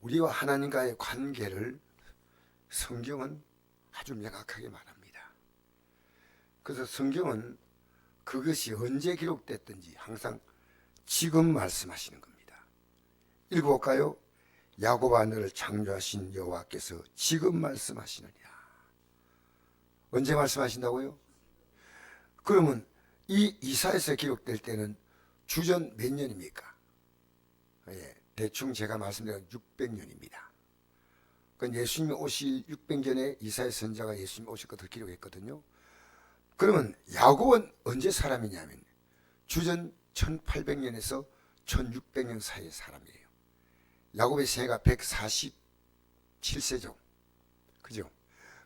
우리와 하나님과의 관계를 성경은 아주 명확하게 말합니다. 그래서 성경은 그것이 언제 기록됐든지 항상 지금 말씀하시는 겁니다. 읽어볼까요? 야곱아 너를 창조하신 여호와께서 지금 말씀하시느니라. 언제 말씀하신다고요? 그러면 이 이사야서 기록될 때는 주전 몇 년입니까? 예, 대충 제가 말씀드린 600년입니다. 그건 예수님이 오실 600년에 이사야 선지자가 예수님이 오실 것을 기록했거든요. 그러면 야곱은 언제 사람이냐면 주전 1800년에서 1600년 사이의 사람이에요. 야곱의 생애가 147세죠. 그죠?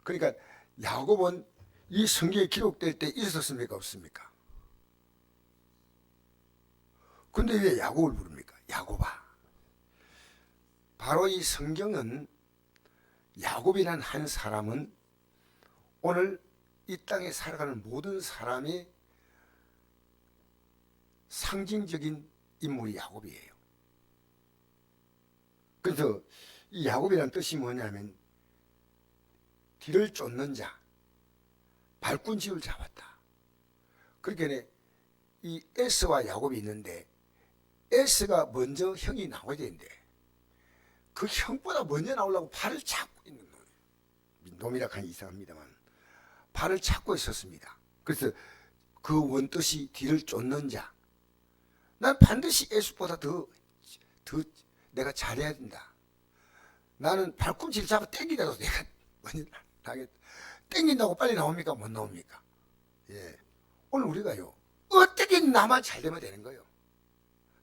그러니까 야곱은 이 성경에 기록될 때 있었습니까? 없습니까? 근데 왜 야곱을 부릅니까? 야곱아. 바로 이 성경은 야곱이란 한 사람은 오늘 이 땅에 살아가는 모든 사람의 상징적인 인물이 야곱이에요. 그래서 이 야곱이란 뜻이 뭐냐면 뒤를 쫓는 자, 발꾼집을 잡았다. 그러니까 이 에서와 야곱이 있는데 에서가 먼저 형이 나와야 되는데 그 형보다 먼저 나오려고 발을 잡고 있는 놈이에요. 놈이라 하니 이상합니다만 발을 잡고 있었습니다. 그래서 그 원뜻이 뒤를 쫓는 자. 난 반드시 에서보다 더 내가 잘해야 된다. 나는 발꿈치를 잡아 당기다도 내가 먼저 나겠다. 당긴다고 빨리 나옵니까? 못 나옵니까? 예. 오늘 우리가요, 어떻게 나만 잘 되면 되는 거예요.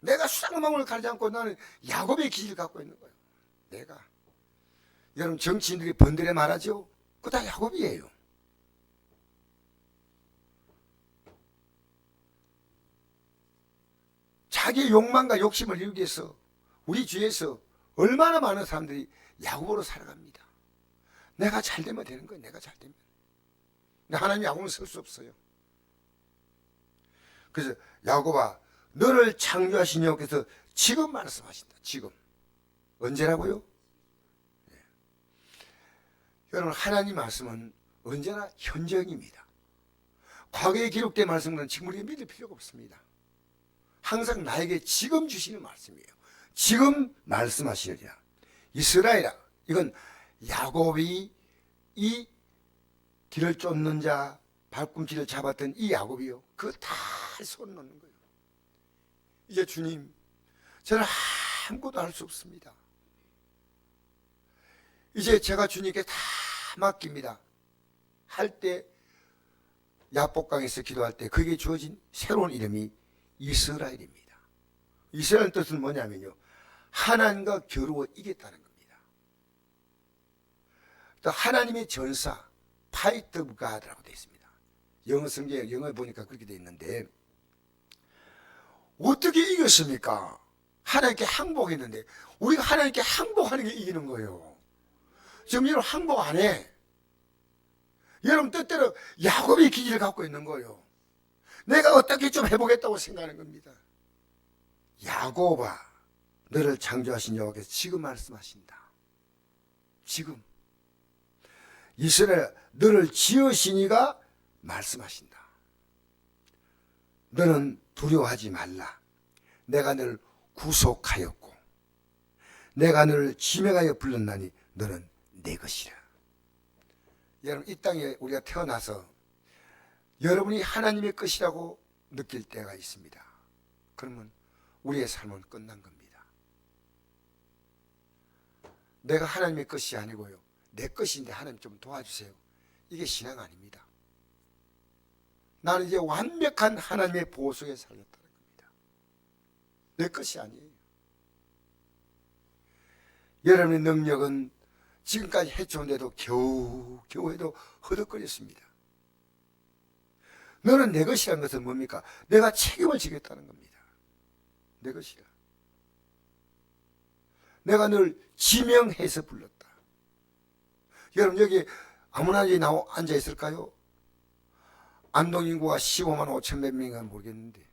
내가 수상망을 가리지 않고 나는 야곱의 기질을 갖고 있는 거예요. 내가. 여러분 정치인들이 번들에 말하죠? 그거 다 야곱이에요. 자기의 욕망과 욕심을 이루기 위해서 우리 주위에서 얼마나 많은 사람들이 야곱으로 살아갑니다. 내가 잘 되면 되는 거예요. 내가 잘 되면. 근데 하나님 야곱은 설 수 없어요. 그래서 야곱아 너를 창조하신 여호와께서 지금 말씀하신다. 지금. 언제라고요? 네. 여러분 하나님 말씀은 언제나 현재입니다. 과거에 기록된 말씀은 지금 우리가 믿을 필요가 없습니다. 항상 나에게 지금 주시는 말씀이에요. 지금 말씀하시느니라. 이스라엘아, 이건 야곱이 이 길을 쫓는 자, 발꿈치를 잡았던 이 야곱이요. 그거 다 손 놓는 거예요. 이제 주님, 저는 아무것도 할 수 없습니다. 이제 제가 주님께 다 맡깁니다. 할 때 야복강에서 기도할 때 그게 주어진 새로운 이름이 이스라엘입니다. 이스라엘 뜻은 뭐냐면요, 하나님과 겨루어 이겼다는 겁니다. 또 하나님의 전사, Fight of God라고 되어 있습니다. 영어 성경에 영어에 보니까 그렇게 되어 있는데 어떻게 이겼습니까? 하나님께 항복했는데 우리가 하나님께 항복하는 게 이기는 거예요. 지금 여러분 항복 안 해. 여러분 뜻대로 야곱의 기질을 갖고 있는 거예요. 내가 어떻게 좀 해보겠다고 생각하는 겁니다. 야곱아 너를 창조하신 여호와께서 지금 말씀하신다. 지금 이스라엘 너를 지으신 이가 말씀하신다. 너는 두려워하지 말라. 내가 너를 구속하였고 내가 너를 지명하여 불렀나니 너는 내 것이라. 여러분 이 땅에 우리가 태어나서 여러분이 하나님의 것이라고 느낄 때가 있습니다. 그러면 우리의 삶은 끝난 겁니다. 내가 하나님의 것이 아니고요, 내 것인데 하나님 좀 도와주세요. 이게 신앙 아닙니다. 나는 이제 완벽한 하나님의 보호 속에 살겠다는 겁니다. 내 것이 아니에요. 여러분의 능력은 지금까지 해쳐온데도 겨우 해도 허덕거렸습니다. 너는 내 것이라는 것은 뭡니까? 내가 책임을 지겠다는 겁니다. 내 것이라. 내가 널 지명해서 불렀다. 여러분 여기 아무나 앉아 있을까요? 안동 인구가 15만 5천 몇 명인가 모르겠는데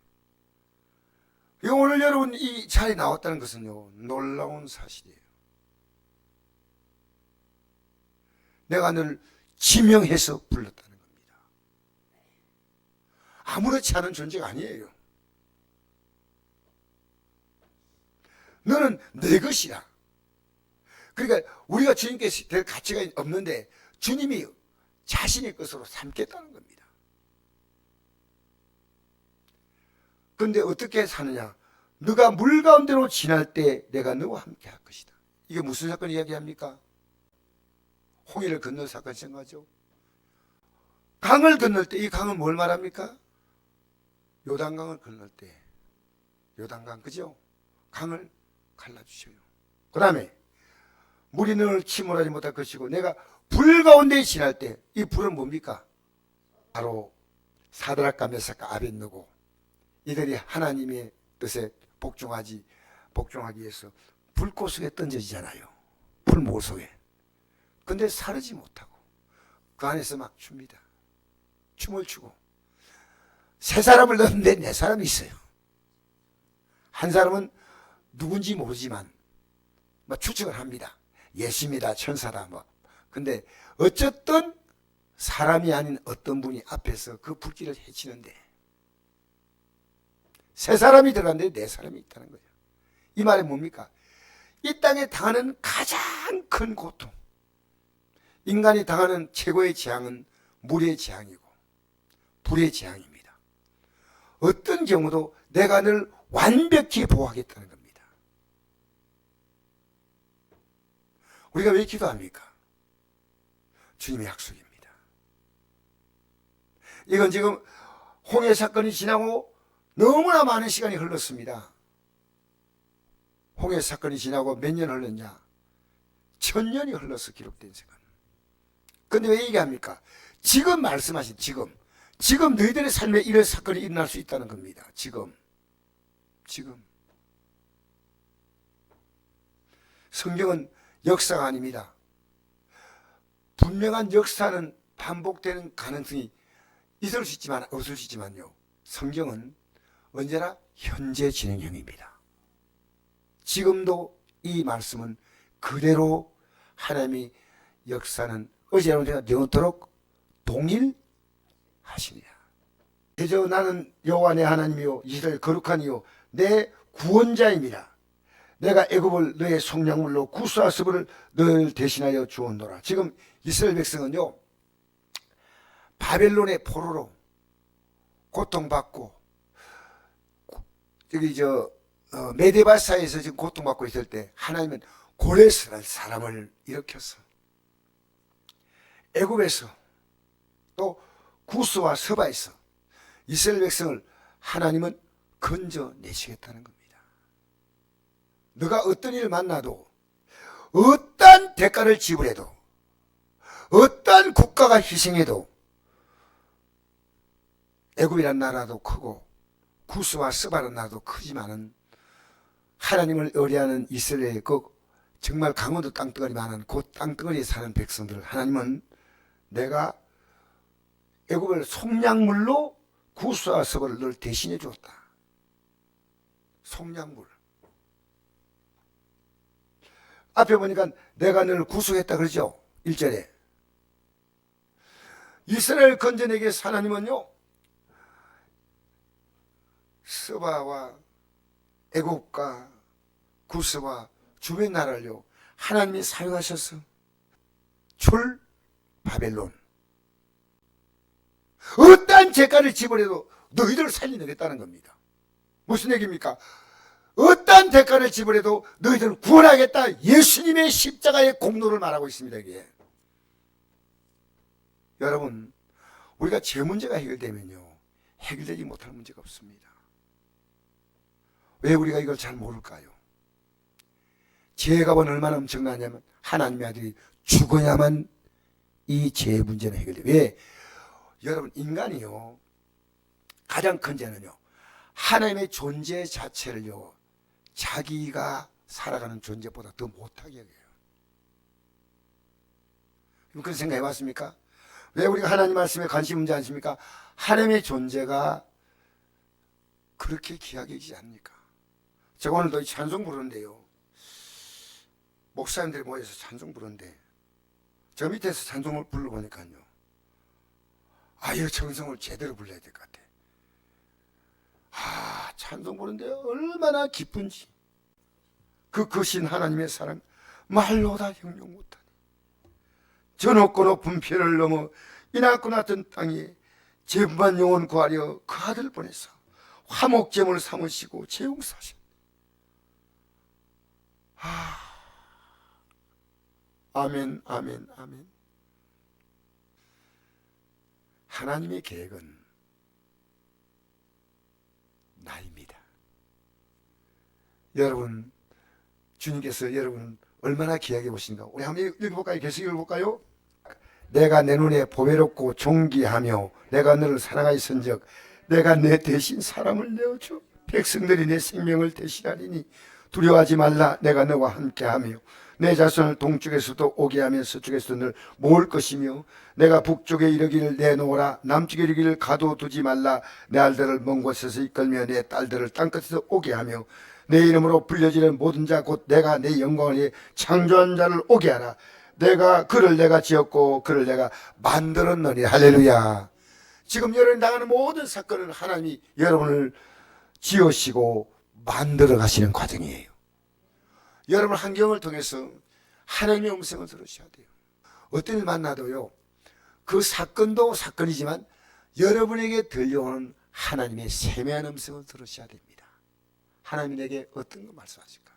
오늘 여러분 이 자리에 나왔다는 것은요 놀라운 사실이에요. 내가 너를 지명해서 불렀다는 겁니다. 아무렇지 않은 존재가 아니에요. 너는 내 것이라. 그러니까 우리가 주님께 될 가치가 없는데 주님이 자신의 것으로 삼겠다는 겁니다. 그런데 어떻게 사느냐? 너가 물 가운데로 지날 때 내가 너와 함께 할 것이다. 이게 무슨 사건 이야기합니까? 홍해를 건널 사건 생각하죠. 강을 건널 때 이 강은 뭘 말합니까? 요단강을 건널 때 요단강, 그죠? 강을 갈라주셔요. 그 다음에 물이 너를 침몰하지 못할 것이고 내가 불 가운데 지날 때 이 불은 뭡니까? 바로 사드락과 메삭과 아벳느고 이들이 하나님의 뜻에 복종하기 위해서 불꽃 속에 던져지잖아요. 불모 속에. 근데 사르지 못하고 그 안에서 막 춥니다. 춤을 추고 세 사람을 넣었는데 네 사람이 있어요. 한 사람은 누군지 모르지만 뭐 추측을 합니다. 예수입니다, 천사다 뭐. 근데 어쨌든 사람이 아닌 어떤 분이 앞에서 그 불길을 해치는데 세 사람이 들어갔는데 네 사람이 있다는 거예요. 이 말은 뭡니까? 이 땅에 당하는 가장 큰 고통, 인간이 당하는 최고의 재앙은 물의 재앙이고 불의 재앙입니다. 어떤 경우도 내가 늘 완벽히 보호하겠다는 겁니다. 우리가 왜 기도합니까? 주님의 약속입니다. 이건 지금 홍해 사건이 지나고 너무나 많은 시간이 흘렀습니다. 홍해 사건이 지나고 몇 년 흘렀냐? 1000년이 흘러서 기록된 시간. 근데 왜 얘기합니까? 지금 말씀하신 지금 너희들의 삶에 이런 사건이 일어날 수 있다는 겁니다. 지금 성경은 역사가 아닙니다. 분명한 역사는 반복되는 가능성이 있을 수 있지만 없을 수 있지만요, 성경은 언제나 현재 진행형입니다. 지금도 이 말씀은 그대로 하나님의 역사는 어제와 영원토록 동일하시니라. 그저 나는 여호와 내 하나님이요 이스라엘 거룩하니요 내 구원자입니다. 내가 애굽을 너의 속량물로 구스와 스불을 너를 대신하여 주었노라. 지금 이스라엘 백성은요 바벨론의 포로로 고통받고 여기 메데바사에서 지금 고통받고 있을 때 하나님은 고레스라는 사람을 일으켜서 애굽에서 또 구스와 서바에서 이스라엘 백성을 하나님은 건져내시겠다는 겁니다. 너가 어떤 일을 만나도 어떠한 대가를 지불해도 어떠한 국가가 희생해도 애굽이라는 나라도 크고 구스와 스바라는 나라도 크지만은 하나님을 의뢰하는 이스라엘의 그 정말 강원도 땅덩어리만한 그 땅덩어리에 사는 백성들을 하나님은 내가 애굽을 속량물로 구스와 스바를 널 대신해 주었다. 속량물. 앞에 보니까 내가 너를 구속했다 그러죠. 1절에. 이스라엘 건져내기 위해서 하나님은요 스바와 애굽과 구스와 주변 나라를요 하나님이 사용하셔서 출 바벨론 어떠한 재가를 지불해도 너희들을 살려내겠다는 겁니다. 무슨 얘기입니까? 어떠한 대가를 지불해도 너희들을 구원하겠다. 예수님의 십자가의 공로를 말하고 있습니다. 이게. 여러분, 우리가 죄 문제가 해결되면요 해결되지 못할 문제가 없습니다. 왜 우리가 이걸 잘 모를까요? 죄가 얼마나 엄청나냐면 하나님의 아들이 죽어야만 이 죄 문제는 해결돼요. 왜? 여러분, 인간이요 가장 큰 죄는요 하나님의 존재 자체를요 자기가 살아가는 존재보다 더 못하게 여겨요. 그런 생각 해봤습니까? 왜 우리가 하나님 말씀에 관심 문제 않습니까? 하나님의 존재가 그렇게 귀하게 여기지 않습니까? 제가 오늘도 찬송 부르는데요 목사님들이 모여서 찬송 부르는데 저 밑에서 찬송을 불러보니까요, 이 정성을 제대로 불러야 될 것 같아. 찬송 부르는데 얼마나 기쁜지. 그 크신 하나님의 사랑 말로 다 형용 못하니. 저 높고 높은 별을 넘어 이 낮고 낮은 땅에 제부만 영혼 구하려 그 아들 보내서 화목제물 삼으시고 재용사셨. 아멘, 아멘, 아멘. 하나님의 계획은 나입니다. 여러분, 주님께서 여러분 얼마나 귀하게 보신가. 우리 한번 읽어볼까요? 계속 읽어볼까요? 내가 내 눈에 보배롭고 존귀하며 내가 너를 사랑하였은즉 내가 내 대신 사람을 내어줘 백성들이 내 생명을 대신하리니 두려워하지 말라. 내가 너와 함께하며 내 자손을 동쪽에서도 오게 하며 서쪽에서도 늘 모을 것이며 내가 북쪽에 이르기를 내놓으라. 남쪽에 이르기를 가둬두지 말라. 내 아들들을 먼 곳에서 이끌며 내 딸들을 땅끝에서 오게 하며 내 이름으로 불려지는 모든 자 곧 내가 내 영광을 위해 창조한 자를 오게 하라. 그를 내가 지었고 그를 내가 만들었느니. 할렐루야. 지금 여러분이 당하는 모든 사건은 하나님이 여러분을 지으시고 만들어 가시는 과정이에요. 여러분 환경을 통해서 하나님의 음성을 들으셔야 돼요. 어떤 일 만나도요, 그 사건도 사건이지만 여러분에게 들려오는 하나님의 세미한 음성을 들으셔야 됩니다. 하나님이 내게 어떤 거 말씀하실까?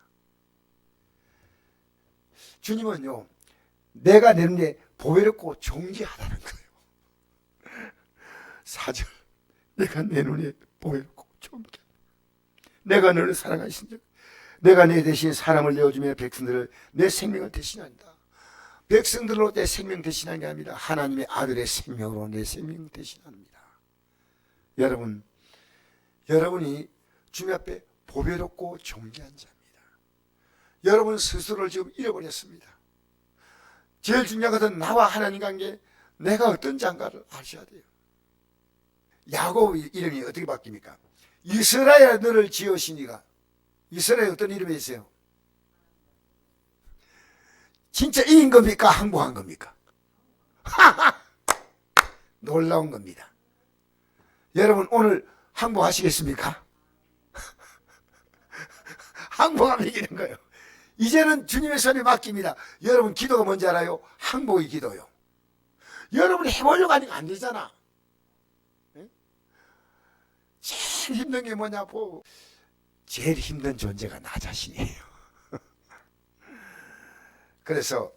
주님은요, 내가 내 눈에 보배롭고 존귀하다는 거예요. 4절, 내가 내 눈에 보배롭고 존귀하다. 내가 너를 사랑하신즉 내가 내 대신 사람을 내어주며 백성들을 내 생명을 대신한다. 백성들로 내 생명 대신한 게 아니라 하나님의 아들의 생명으로 내 생명 대신합니다. 여러분이 주님 앞에 보배롭고 존귀한 자입니다. 여러분 스스로를 지금 잃어버렸습니다. 제일 중요한 것은 나와 하나님 관계, 내가 어떤 자인가를 아셔야 돼요. 야곱 이름이 어떻게 바뀝니까? 이스라엘 너를 지으시니가. 이스라엘 어떤 이름이 있어요? 진짜 이긴 겁니까? 항복한 겁니까? 놀라운 겁니다. 여러분 오늘 항복하시겠습니까? 항복하면 이기는 거예요. 이제는 주님의 손에 맡깁니다. 여러분 기도가 뭔지 알아요? 항복의 기도요. 여러분이 해보려고 하니까 안 되잖아. 제일 힘든 게 뭐냐고. 제일 힘든 존재가 나 자신이에요. 그래서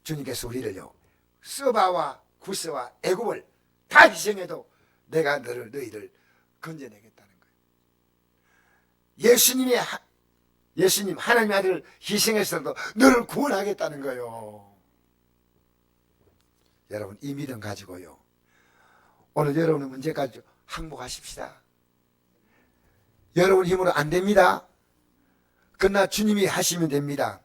주님께서 우리를요, 스바와 구스와 애굽을 다 희생해도 내가 너희를 건져내겠다는 거예요. 예수님 하나님의 아들을 희생해서도 너를 구원하겠다는 거예요. 여러분 이 믿음 가지고요, 오늘 여러분의 문제까지 항복하십시다. 여러분 힘으로 안 됩니다. 그러나 주님이 하시면 됩니다.